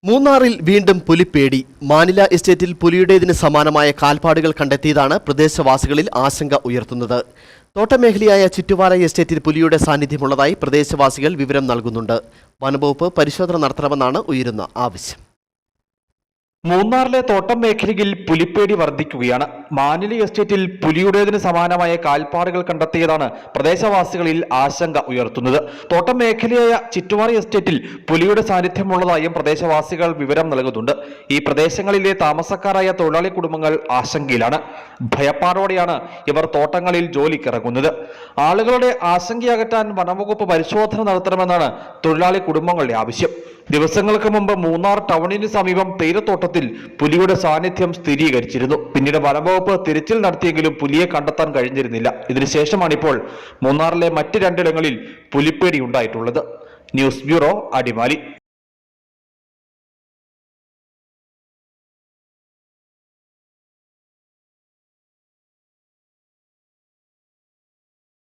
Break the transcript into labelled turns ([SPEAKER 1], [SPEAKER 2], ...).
[SPEAKER 1] മൂന്നാറിൽ വീണ്ടും പുലിപ്പേടി. മാനില എസ്റ്റേറ്റിൽ പുലിയുടേതിന് സമാനമായ കാൽപ്പാടുകൾ കണ്ടെത്തിയതാണ് പ്രദേശവാസികളിൽ ആശങ്ക ഉയർത്തുന്നത്. തോട്ടമേഖലയായ ചുറ്റുവാര എസ്റ്റേറ്റിൽ പുലിയുടെ സാന്നിധ്യമുള്ളതായി പ്രദേശവാസികൾ വിവരം നൽകുന്നുണ്ട്. വനംവകുപ്പ് പരിശോധന നടത്തണമെന്നാണ് ഉയരുന്ന ആവശ്യം.
[SPEAKER 2] മൂന്നാറിലെ തോട്ടം മേഖലയിൽ പുലിപ്പേടി വർദ്ധിക്കുകയാണ്. മാനില എസ്റ്റേറ്റിൽ പുലിയുടേതിന് സമാനമായ കാൽപ്പാടുകൾ കണ്ടെത്തിയതാണ് പ്രദേശവാസികളിൽ ആശങ്ക ഉയർത്തുന്നത്. തോട്ടം മേഖലയായ ചിറ്റുവാര എസ്റ്റേറ്റിൽ പുലിയുടെ സാന്നിധ്യമുള്ളതായും പ്രദേശവാസികൾ വിവരം നൽകുന്നുണ്ട്. ഈ പ്രദേശങ്ങളിലെ താമസക്കാരായ തൊഴിലാളി കുടുംബങ്ങൾ ആശങ്കയിലാണ്. ഭയപ്പാടോടെയാണ് ഇവർ തോട്ടങ്ങളിൽ ജോലിക്കിറങ്ങുന്നത്. ആളുകളുടെ ആശങ്കയകറ്റാൻ വനംവകുപ്പ് പരിശോധന നടത്തണമെന്നാണ് തൊഴിലാളി കുടുംബങ്ങളുടെ ആവശ്യം. ദിവസങ്ങൾക്ക് മുമ്പ് മൂന്നാർ ടൗണിന് സമീപം തേയിലത്തോട്ടത്തിൽ പുലിയുടെ സാന്നിധ്യം സ്ഥിരീകരിച്ചിരുന്നു. പിന്നീട് വനംവകുപ്പ് തിരച്ചിൽ നടത്തിയെങ്കിലും പുലിയെ കണ്ടെത്താൻ കഴിഞ്ഞിരുന്നില്ല. ഇതിനുശേഷമാണിപ്പോൾ മൂന്നാറിലെ മറ്റ് രണ്ടിടങ്ങളിൽ പുലിപ്പേടി ഉണ്ടായിട്ടുള്ളത്. News bureau, Adimali.